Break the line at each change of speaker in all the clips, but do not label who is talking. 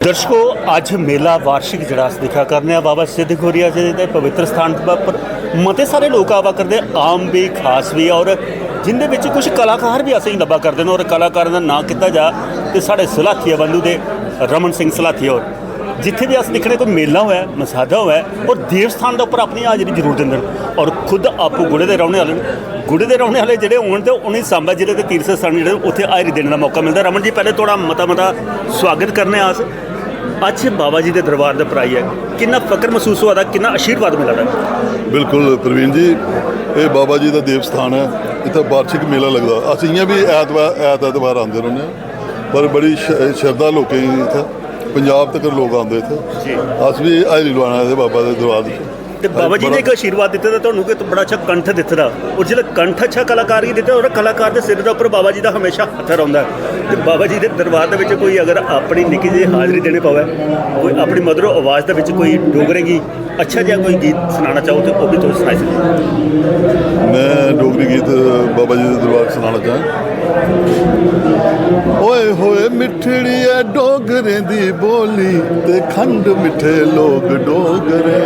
दर्शकों अज मेला वार्षिक जरा दिखा करने बाबा सिद्ध गौरिया जी के पवित्र स्थान पर मते सारे लोग आवा करते आम भी खास भी और जिंदे विच कुछ कलाकार भी असें लब्भा करते हैं और कलाकारों का नाम किया जा तो साढ़े सलाथिया बंधु के रमन सिंह सलाथिया और जिथे भी अस दिखने कोई मेला हुआ मसादा हुआ और देवस्थान के उपर अपनी हाजरी जरूर देंगे और खुद आपू गुड़े के रहने वाले गुड़े के रहने वाले जोड़े होने तो उन्हें सांबा जिले के तीर्थ स्थान जो उत्थे हाजरी देने का मौका मिलता। रमन जी पहले थोड़ा मता स्वागत करने अस अज बाबा जी के दरबार पर आई है कितना फकर महसूस हुआ था कितना आशीर्वाद मिला था।
बिल्कुल प्रवीण जी ये बाबा जी का देवस्थान है इतना वार्षिक मेला लगता अस इं भी ऐतवार आते रहने पर बड़ी श्रद्धा लोग इतना पंजाब तक लोग आते इतने अस भी हाजरी लवाना बाबा के दरबार
तो बाबा जी ने एक आशीर्वाद दिता तुहानू कि बड़ा अच्छा कंठ दिता और जो कंठ अच्छा कलाकार ही दिता और कलाकार के सिर के उपर बाबा जी का हमेशा हथ रहा है। तो बाबा जी के दरबार के कोई अगर अपनी निक्की जी हाजरी देने पावे कोई अपनी मधुर आवाज़ के कोई डोगरे की अच्छा जहा कोई गीत सुनाना चाहो तो वह भी तुम सुनाई सकते।
मैं डोगरी गीत बाबा जी के दरबार सुनाना चाहें। ओए होए मिठड़ी है डोगरे दी बोली ते खंड मिठे लोग डोगरे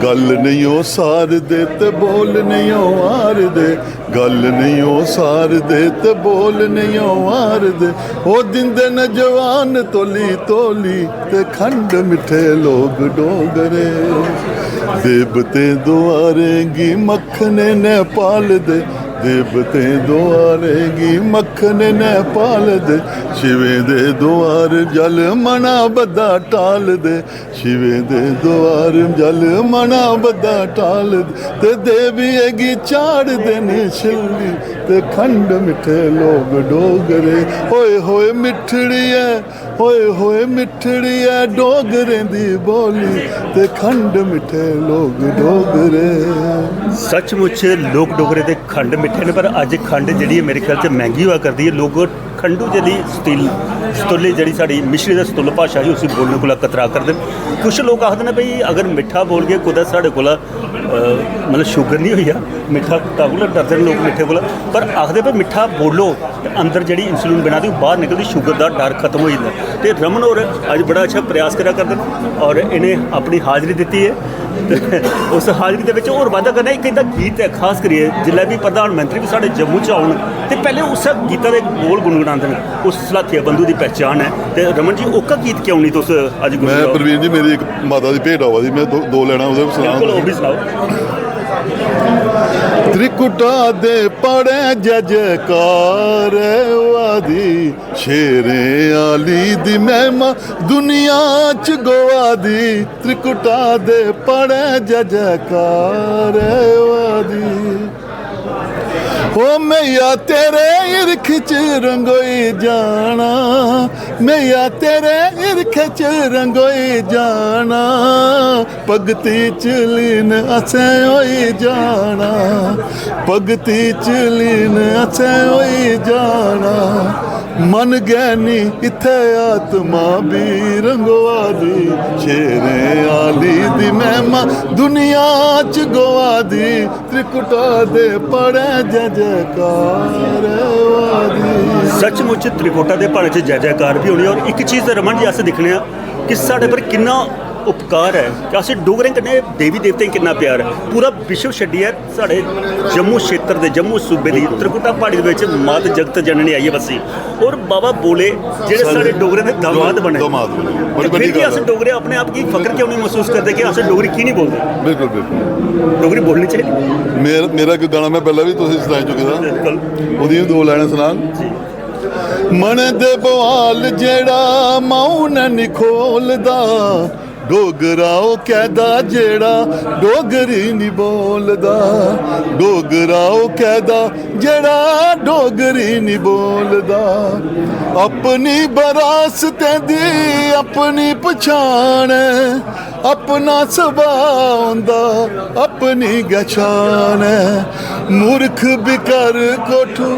गल नहीं हो सार दे ते बोल नहीं हो आर दे गल नहीं हो सार दे ते बोल नहीं हो आर दे ओ दिंदे न जवान तोली तोली ते खंड मिठे लोग डोगरे देवते दुआरेगी मखने ने पाल दे देवते दुआरेगी मखने ने पाल दे शिवे दे दुआर जल मना बदा टाल दे शिवे दे दुआर जल मना बदा टाल दे ते देवी एगी चाड़ देने छिल्ली ते खंड मिठे लोग डोगरे होए होए मिठड़ी है होए होए मिठड़ी है डोगरे दी बोली ते खंड मिठे लोग डोगरे।
सचमुच लोग डोगरे के खंड मिठे ने पर अज खंड जी मेरे ख्याल से महंगी हुआ करती है। लोग खंडू जी सतुली जी साड़ी मिश्री का सतुल भाषा ही उसी बोलने को कतरा करते हैं। कुछ लोग आखते हैं भाई अगर मिठा बोल गए कुछ साढ़े को मतलब शुगर नहीं हुई है मिठा को डरते हैं लोग मिठे को पर आखते भाई मिठा बोलो अंदर जी इंसुलिन बना दी बाहर निकलती शुगर का डर खत्म हो जाता है। तो रमन और अज बड़ा अच्छा प्रयास करा करते हैं और इन्हें अपनी हाजरी दी है उस हाजरी के और वादा करना एक गीत है खास करिए जिला भी प्रधानमंत्री भी साढ़े जम्मू च आउन तो पहले उस गीता के बोल गुनगुनाते हैं उस सलाथिया बंधु की पहचान है। तो रमन जी ओका गीत क्यों नहीं तुस अज
मैं प्रवीण जी मेरी एक माता की भेंट आवा दी मैं दो लैना
भी सुनाओ।
त्रिकुटा दे पड़े जजकार वादी शेरे आली दी महिमा दुनिया च गवा दी त्रिकुटा दे पड़े जजकार वादी हो मैया तेरे इरख च रंगोई जाना मैया तेरे इरख च रंगोई जाना भगती च लीन असें होई जाना भगती च लीन असें होई जाना मन गैनी इत्थे आत्मा भी रंगवा दी शेरे आली दी महिमा दुनिया च गवा दी त्रिकुटा दे पड़े जयकार वादी।
सचमुच त्रिकुटा के भाड़े च जय जयकार भी होनी और एक चीज़ रमन जी अस दिखने कि साढ़े पर कितना उपकार है कि अस डोगरे कन्नै देवी देवते कितना प्यार है। पूरा विश्व छड्डियै साढ़े जम्मू क्षेत्र के जम्मू सूबे की त्रिकुटा पहाड़ी के मात जगत जननी आई है बसी और बाबा बोले जेडे साढ़े डोगरे के दामाद बने फिर भी अस डोगरे अपने आप की फख्र क्यों नहीं महसूस करते कि अस डोगरी की नहीं बोलते।
बिल्कुल बिल्कुल
डोगरी बोलनी चाहिए।
मेरा एक गाना मैं पहले भी तुसीं सुनाई चुके दा ओदी दो लाइनां सुना मन दे बवाल जेड़ा माऊ ने खोलदा डोगरा ओ कहदा जेड़ा डोगरी नहीं बोलदा डोगरा ओ कहदा जेड़ा डोगरी नहीं बोलदा अपनी बरासते दी अपनी पछाण अपना सुभाऽ होंदा अपनी गछान मूर्ख बिकर कोठू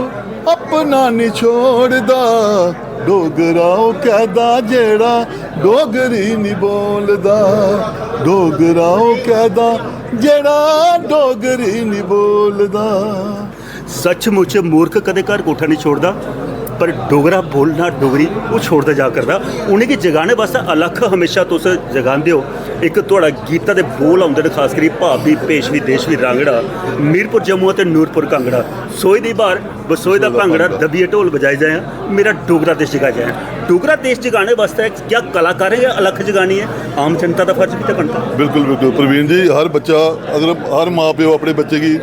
अपना नहीं छोड़दा डोगरा ओ कहदा जेड़ा डोगरी नहीं बोलदा डोगरा ओ कहदा जेड़ा डोगरी नहीं बोलदा।
सचमुच मूर्ख कदे घर कोठा नहीं छोड़दा पर डोगरा बोलना डोगरी वो छोड़ते जा करदा उ'नें गी जगाने वास्ते अलख हमेशा तुस जगांदे हो। एक तुहाड़ा गीता दे बोल आउंदे ने खास करी भावी पेशवी देशवी रांगड़ा मीरपुर जम्मू ते नूरपुर कांगड़ा सोई दी बार बसोई दा भांगड़ा दबिए ढोल बजाए जाए मेरा डोगरा देश जगा जाए। डोगरा देश जगाने वास्ते क्या कलाकारें या अलख जगानी है आम जनता का फर्ज भी तो बनता है।
बिल्कुल बिल्कुल प्रवीण जी, हर बच्चा अगर हर माँ प्यो अपने बच्चे की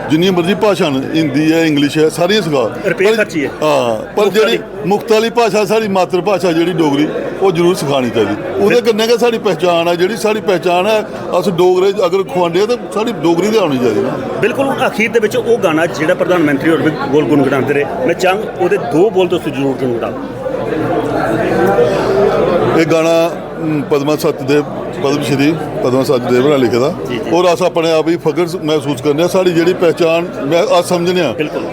जिन्नी मर्जी भाषा न हिंदी है इंग्लिश है सारियां सिखा
रुपये खर्ची है।
हाँ पर जी मुख्त वाली भाषा साड़ी मातृ भाषा जी डोगरी वो जरूर सिखानी चाहिए। वो कन्नै गै साड़ी पहचान है जी साड़ी पहचान है अस डोगरे अगर खुआंडे तो साड़ी डोगरी ते आनी चाहिए ना।
बिल्कुल अखीर दे विच वो गाना जिहड़ा प्रधानमंत्री होर भी बोल गुनगुनाते रहे मैं चाहंग ਉਹਦੇ दो बोल तो जरूर गुनगुनाओ।
ये गाना पद्मा सचदेव पद्मश्री पद्मा सचदेव ने लिखे था और अस अपने आप ही फख्र महसूस करने साड़ी जी पहचान मैं अस समझने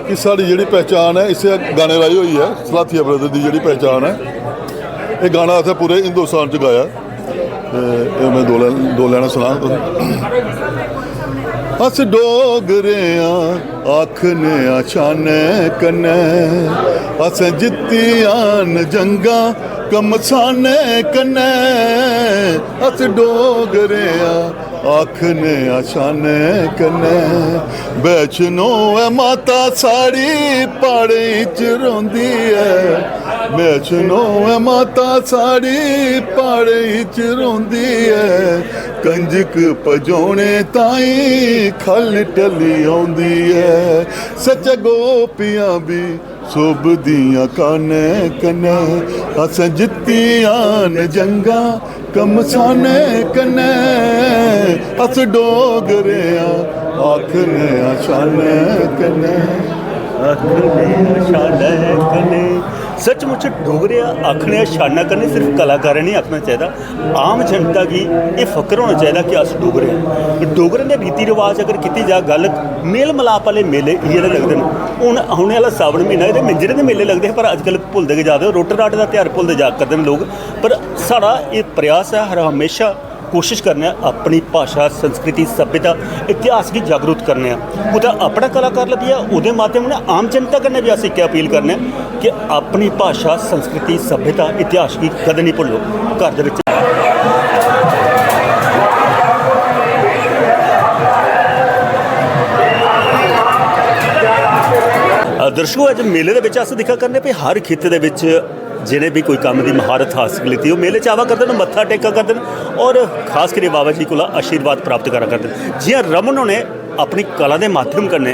कि साड़ी जी पहचान है इसे गाने राही हुई है सलाथिया ब्रदर की जी पहचान है। ये गाना असें पूरे हिंदुस्तान च गाया। मैं दो लैना सुना अस डोगरे आखने शाने कन्नै असें जित्तियां जंगा कमसाने कन्नै अस डोगरे आखने शाने कन्नै वैष्णो है माता साड़ी प्हाड़े च रोंदी है वैष्णो है माता साड़ी प्हाड़े च रोंदी है कंजक पजोने ताई खल टली आउंदी है सच गोपियां भी सुब दियां काने कन्नै असें जित्तियां जंगा कमसाने कन्नै अस डोगरे आखने शाने कन्नै
आखने शाना कन्नै सचमुच डोगरे आखने शाना कन्नै सिर्फ कलाकारें नहीं आखना चाहिए आम जनता की ये फक्र होना चाहिए कि अस डोगरे हैं। डोगरे के रीति रिवाज अगर की जा गल मेल मलाप वाले मेले इयै लगते हैं। हूँ आने वाला सावन महीना ये मिंजरे के मेले लगते हैं पर अजकल भुलते गए जाते रोट राट का त्यौहार भुलते जा करते हैं लोग। पर साड़ा ये प्रयास है हर हमेशा कोशिश करने अपनी भाषा संस्कृति सभ्यता इतिहास की जागरूक करने कुछ अपना कलाकार लभिया वो माध्यम ने आम जनता कन्नै भी अस एक अपील करने कि अपनी भाषा संस्कृति सभ्यता इतिहास की कदे नहीं भुल्लो। घर दे विच दर्शकों अज मेले दे विच अस दिखा करने भी हर खिते दे विच जिन्हें भी कोई काम की महारत हासिल की मेले च आवा करते हैं मत्था टेका करते हैं और खास कर बाबा जी को आशीर्वाद प्राप्त करा करते हैं। जियां रमन ने अपनी कला के माध्यम करने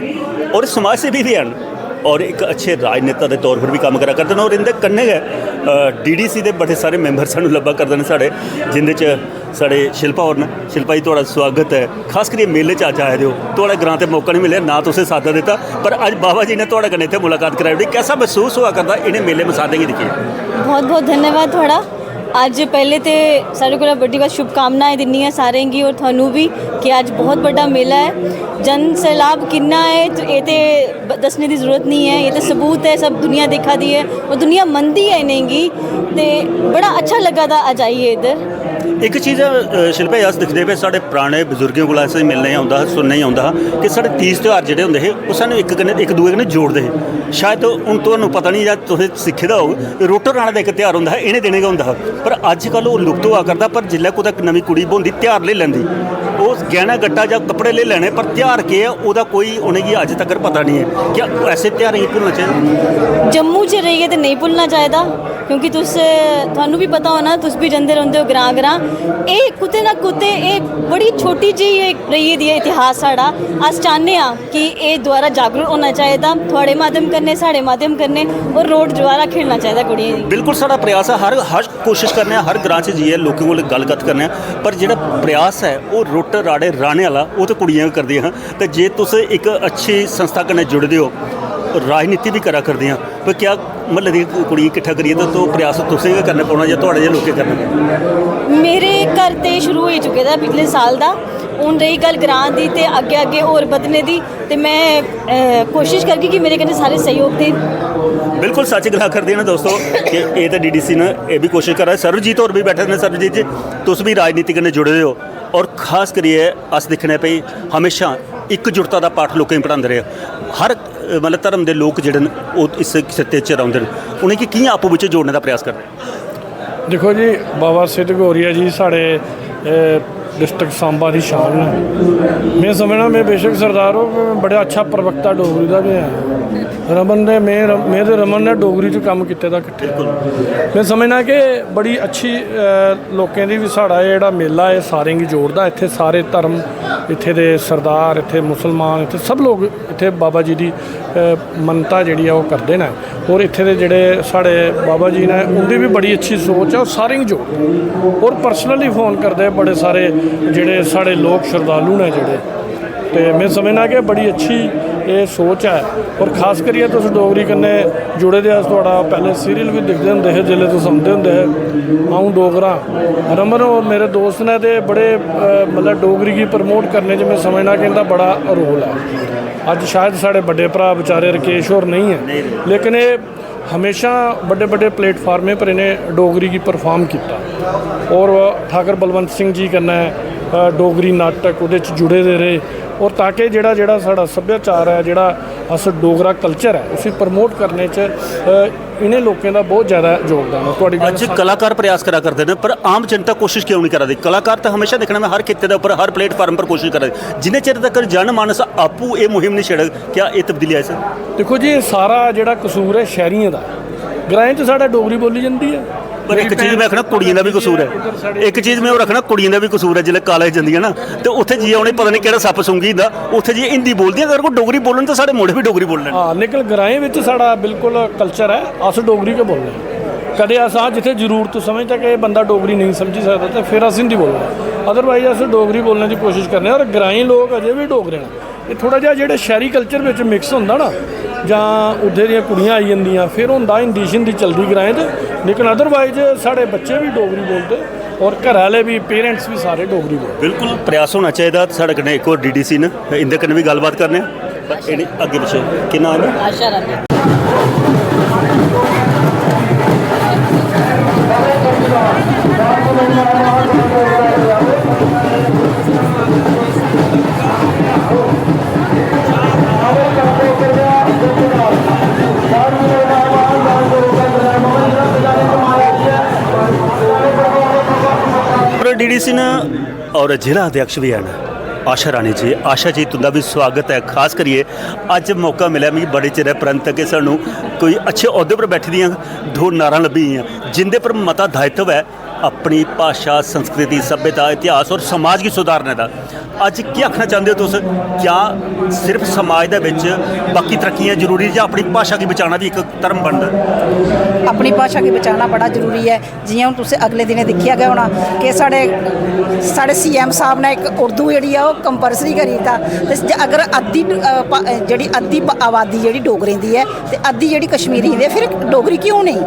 और समाज सेवी भी हैं और एक अच्छे राजनेता के तौर पर भी काम करा करते हैं और इनके कन्ने गै DDC के बड़े सारे मैंबर सानू लब्भा करते हैं साढ़े जिंदे च साढ़े शिल्पा होर न। शिल्पा जी थोड़ा स्वागत है खास करिए मेले च अज आए हो थोड़ा ग्रां ते मौका नहीं मिले ना तुसें सादा दिता पर अज बाबा जी ने थोड़ा कन्नै इत्थे मुलाकात कराई दी कैसा महसूस हुआ करता इन्हें मेले मसादे गी दिक्खिए।
बहुत बहुत धन्यवाद थोड़ा अज पहले तो सारे को बड़ी बात शुभकामनाएं दिनी है सारे की और थानू भी कि अज बहुत बड़ा मेला है जन सैलाब किन्ना है तो ये तो दसने की जरूरत नहीं है ये तो सबूत है सब दुनिया देखा दी है और दुनिया मनती है इन्हेंगी तो बड़ा अच्छा लगा था अज आइए इधर।
एक चीज़ शिल्पा अस दिखते पे साढ़े पुराने बजुर्गों को असें मिलने आता सुनने ही आता कि साढ़े तीज त्यौहार जोड़े होंगे हे वो सानू एक दूए कन्नै जोड़ते हैं। शायद हूँ तुहानू पता नहीं या तुसें सिक्खे दा होग रोटो राणा का एक त्यौहार होंदा है इन्हें दिनें गै होंदा पर अजकल वो लुप्त होआ करदा पर जिल्लै कुदै नवीं कुड़ी ब्होंदी त्यौहार ले लैंदी वो गहना गट्टा या कपड़े ले लैने पर त्यौहार केह् है ओह्दा कोई उनेंगी अज तक पता नहीं है। क्या ऐसे त्यौहारें गी भुल्लना चाहिए?
जम्मू च रहिए तो नहीं भुल्लना चाहिए क्योंकि थानू भी पता होना तुस भी जंदे रौंह्दे हो ग्रां ग्रां ये कुते ना कुते ये बड़ी छोटी जी रही दी इतिहास साढ़ा अस चाहते हैं कि ये दोबारा जागरूक होना चाहिए थोड़े माध्यम करने साढ़े माध्यम करने और रोड दोबारा खेलना चाहिए कुड़ियों की।
बिल्कुल साढ़ा प्रयास है हर कोशिश करने हर ग्रां च जाइए लोगों को गलबात करने पर जो प्रयास है वो रोट राड़े राने वाला वो तो कुड़ियां करदियां हैं तो जे तुस एक अच्छी संस्था कन्नै जुड़दे हो राजनीति भी करा करदियां पर क्या म्हल्ले दी कुड़ियां किट्ठा करिए तो प्रयास तुसें गै करना पौना जां तुहाड़े जे लोकें करना पौना?
मेरे घर तो शुरू हो चुके दा पिछले साल दा हूँ रही गल ग्रां दी ते अगे अगे होर बधने दी ते मैं कोशिश करगी कि मेरे कन्नै सारे सहयोग देन।
बिल्कुल सच गला करदे ने दोस्तों कि ये तो DDC ने यह भी कोशिश करा सरबजीत होर भी बैठे ने। सरबजीत जी तुस भी राजनीति कन्नै जुड़े हो और खास करिए अस दिक्खने पे हमेशा एकजुटता का पाठ लोगों पढ़ाते रहे हर मतलब धर्म के लोग जिहड़े न ओह इस खित्ते च रौंदे न उ'नेंगी कि'यां आपू बिच्च जोड़ने का प्रयास करदे?
देखो जी, बाबा सिद्ध गौरिया जी साढ़े डिस्ट्रिक्ट सांबा की शान है। मैं समझना मैं बेशक सरदार हो, बड़ा अच्छा प्रवक्ता डोगरी का भी है। रमन ने मेरे रमन ने डोगरी च कम किए दा किट्ठे। मैं समझना कि बड़ी अच्छी लोकें दी भी साढ़ा जेह्ड़ा मेला है सारें गी जोड़दा। इत्थे सारे धर्म, इत्थे दे सरदार, इत्थे मुसलमान, इत्थे सब लोग इत्थे बाबा जी की मनता जिहड़ी है वो करते हैं। और इत्थे दे जिहड़े साढ़े बाबा जी ने उनकी भी बड़ी अच्छी सोच है और सारें गी जोड़दे। और पर्सनली फोन करते बड़े सारे जिहड़े साढ़े लोग श्रद्धालु ने जिहड़े, तो मैं समझना कि बड़ी अच्छी ये सोच है। और खास करिए तुस डोगरी कन्नै जुड़े दे, थोड़ा पहले सीरियल भी दिखते होंदे हे जिसले तुस आंदे होंदे हे। अ'ऊं डोगरा, रमन और मेरे दोस्त ने ते बड़े मतलब डोगरी की प्रमोट करने च मैं समझना कि इनका बड़ा रोल है। अज शायद साढ़े बड़े भरा बेचारे रकेश होर नहीं है, लेकिन ये हमेशा बड़े बड़े प्लेटफार्में पर इन्हें डोगरी की परफॉर्म किया। और ठाकर बलवंत सिंह जी कन्नै डोगरी नाटक उहदे च जुड़े दे रहे। और ताकि जिहड़ा साढ़ा सभ्याचार है, जिहड़ा अस डोगरा कल्चर है, उसी प्रमोट करने च इन्हें लोगों का बहुत ज़्यादा योगदान है। तुहाडी
अज कलाकार प्रयास करा करते हैं, पर आम जनता कोशिश क्यों नहीं करा दी? कलाकार तो हमेशा देखना मैं हर खित्ते के उपर हर प्लेटफार्म पर कोशिश करा दी। जिन्ने चिर तक जनमानस आपू ये मुहिम नहीं छेड़, क्या ये तब्दीली आई सर?
देखो जी, सारा जिहड़ा कसूर है शहरियों का। ग्राएं च साढ़ा डोगरी बोली जाती है।
पर एक चीज़ मैं रखना कुड़ियों का भी कसूर है। एक चीज़ मैं वो रखना कुड़ियों का भी कसूर है। जिसले कॉलेज जांदियां ना तो उत्थे जी उन्हें पता नहीं किहड़ा सप्प सूंघी दा, उत्थे जी हिंदी बोलदी, अगर कोई डोगरी बोलन तो साढ़े मुंडे भी डोगरी बोलने।
हाँ, लेकिन ग्राएं विच साढ़ा बिल्कुल कल्चर है, अस डोगरी के बोलने। कदे अस जिथे जरूरत समझदा कि बंदा डोगरी नहीं समझी सकता तो फिर अस हिंदी बोलने, अदरवाइज अस डोगरी बोलने की कोशिश करने। और ग्राईं लोग अजे भी डोगरे ने। ये थोड़ा जिहा जेह्ड़े शहरी कल्चर विच मिक्स होंदा ना, जां उद्धर दियां कुड़ियां आई जंदियां, फिर होंदा हिंदी शिंदी चलदी ग्राएं च, लेकिन अदरवाइज साढ़े बच्चे भी डोगरी बोलते और घर आह्ले भी, पेरेंट्स भी सारे डोगरी बोलते।
बिल्कुल प्रयास होना चाहिए। साढ़े कन्नै एक और DDC ने, इंदे कन्नै भी गलबात करने अगे पिछे। कि नाम है?
आशा रानी।
DDC ने और जिला अध्यक्ष भी हैं आशा रानी जी। आशा जी, तुंदा भी स्वागत है। खास करिए अज मौका मिला मिगी बड़े चिर परंत कि सानू कोई अच्छे अहुदे पर बैठी दियां दो नारां लब्भी जिंदे पर मता दायित्व है अपनी भाषा, संस्कृति, सभ्यता, इतिहास और समाज की सुधारने का। अज की आखना चाहते हो तुस? क्या सिर्फ समाज दे विच बाकी तरक्कियां जरूरी, या अपनी भाषा की बचाना भी एक धर्म बनता?
अपनी भाषा की बचाना बड़ा जरूरी है। जियां तुम अगले दिन दिखिया गया होना कि साढ़े CM साहब ने एक उर्दू जी कंपलसरी करी दिता। अगर अद्धी अद्धी आबादी जी डोगरें की है तो अद्धी जी कश्मीरी दी, फिर डोगरी क्यों नहीं?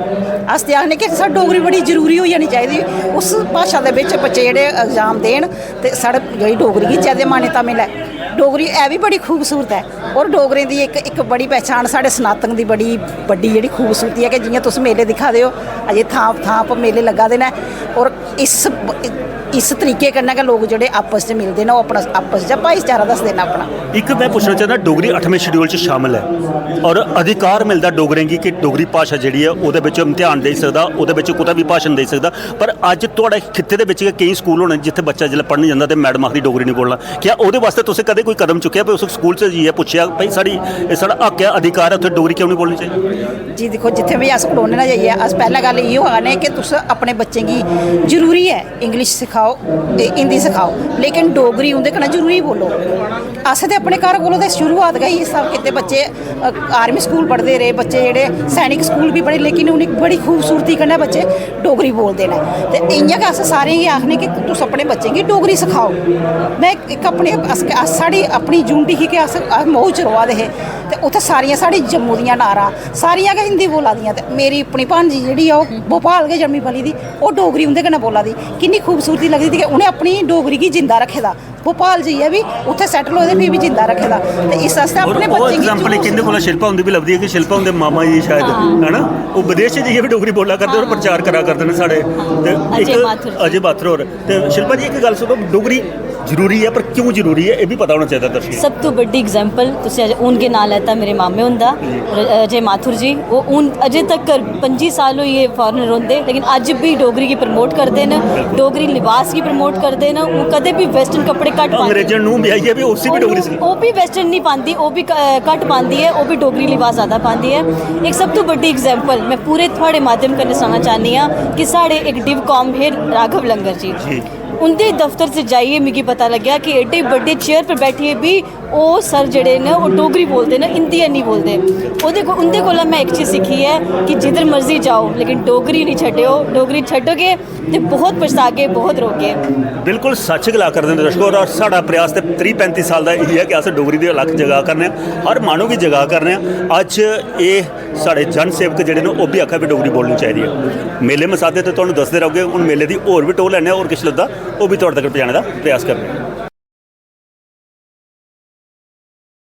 अस ते आखने कि साढ़ी डोगरी बड़ी जरूरी हो जानी चाहिए। उस भाषा के बच्चे जेह्ड़े एग्जाम देन ते साढ़े जेह्ड़ी डोगरी गी ज्यादा मान्यता मिले। डोगरी है भी बड़ी खूबसूरत है। और डोगरें की एक बड़ी पहचान साढ़े सनातन की बड़ी बड़ी जी खूबसूरती है कि जियां तुस मेले दिखा दे हो, अजे थां थां पर मेले लगा दे न। और इस तरीके कन्नै गै लोग जेह्ड़े आपस च मिलते हैं, वो अपना आपस च भाईचारा दसदे न अपना।
एक मैं पूछना चाहता, डोगरी 8वें शेड्यूल च शामिल है और अधिकार मिलता डोगरें की कि डोगरी भाषा जी है वो इम्तिहान दे सकता, वो कुतै भी भाषण दे सकता। पर अज थोड़े खित्ते के विच कई स्कूल होने जिथे बच्चा जिसले पढ़ने जाता तो मैडम आखदी डोगरी नहीं बोलना। क्या वो वास्ते तुसें कदे कोई कदम चुकया भाई उस स्कूल से जाइए पुछया भाई साढ़ा हक है, अधिकार है, उत्थे डोगरी क्यों नहीं बोलनी चाहिए?
जी देखो, जिथे भी अस खड़ोने ना जाइए, अस पहला गल इयो आने कि तुस अपने बच्चें गी जरूरी है इंग्लिश सिखाओ, हिंदी सिखाओ, लेकिन डोगरी उंदे कन्नै जरूरी बोलो। अस ते अपने घर कोलों शुरुआत गई ये सब किते। बच्चे आर्मी स्कूल पढ़ते रहे, बच्चे जेह्ड़े सैनिक स्कूल भी पढ़े, लेकिन उन्हें बड़ी खूबसूरती कन्नै बच्चे डोगरी बोलते हैं। तो इ'यां गै अस सारें गी आखने कि तुस अपने बच्चें गी डोगरी सिखाओ। मैं एक अपने साढ़ी अपनी यूनिटी ही कि अस मऊ च रवा दे हे ते उत्थे सारियां साढ़ी जम्मू दियां नारां सारियां गै हिंदी बोला दियां। ते मेरी अपनी भांजी जेह्ड़ी आ ओह् भोपाल गै जम्मी पली दी, ओह् डोगरी उंदे कन्नै बोला दी। किन्नी खूबसूरती लगदी थी कि उ'नें अपनी डोगरी गी जिंदा रखे दा। भोपाल जाइए भी उत्थे सैटल होए फ्ही भी जिंदा रखे दा। ते इस आस्तै अपने बच्चे
एग्जाम्पल किंदे कोला शिल्पा हुंदी भी लभदी है कि शिल्पा हुंदे मामा जी शायद है ना, वो विदेश च जाइए भी डोगरी बोला करदे और प्रचार करा करदे ने साढ़े। ते अजय माथुर होर। ते शिल्पा जी एक गल सुनो, डोगरी ਜ਼ਰੂਰੀ ਹੈ, ਪਰ ਕਿਉਂ ਜ਼ਰੂਰੀ ਹੈ ਇਹ ਵੀ ਪਤਾ ਹੋਣਾ ਚਾਹੀਦਾ ਦਰਸ਼ਕਾਂ ਨੂੰ।
ਸਭ ਤੋਂ ਵੱਡੀ ਐਗਜ਼ਾਮਪਲ ਤੁਸੀਂ उनके नाम लेता मेरे मामे हुंदा अजय माथुर जी, वो उन अजे तक 25 साल हुई है फॉरनर होंदे, लेकिन अज भी डोगरी की प्रमोट करते हैं, डोगरी लिबास की प्रमोट करते हैं। वो कदे भी वेस्टर्न कपड़े घट
अंग्रेजों ਨੂੰ ਵੀ ਆਈ ਹੈ ਵੀ ਉਸੇ ਵੀ ਡੋਗਰੀ ਸੀ,
वो भी वेस्टर्न नहीं पाती, वो भी घट पाती है, वो भी डोगरी लिबास ज़्यादा पाती है। एक सब तो बड़ी एग्जाम्पल मैं पूरे थोड़े माध्यम कन्नै सुनाना चाहनी हाँ कि साढ़े एक डिव कॉम है राघव लंगर जी, उनके दफ्तर से जाइए मिगी पता लग्या कि एडे बड़े चेयर पर बैठिए भी वो सर जड़े ने वो डोगरी बोलते ना, हिंदी नहीं बोलते। उनके कोला मैं एक चीज़ सीखी है कि जिधर मर्जी जाओ लेकिन डोगरी नहीं छड्डियो, डोगरी छड्डोगे तो बहुत पछतागे, बहुत रोगे।
बिल्कुल सच गला करते हैं दर्शकों, और साड़ा प्रयास तो 30-35 साल का यही है कि अस डोगरी की अलग जगह करने, हर मानू की जगह करने। अज ये साढ़े जन सेवक जोड़े ने वो भी आखा भी डोगरी बोलनी चाहिए। मेले मसादे तो तुहानूं दसदे रहोगे, हुण मेले की होर भी टोह लैने और किश लद्दा वो भी तुहाडे तक पहुँचाने का प्रयास करने।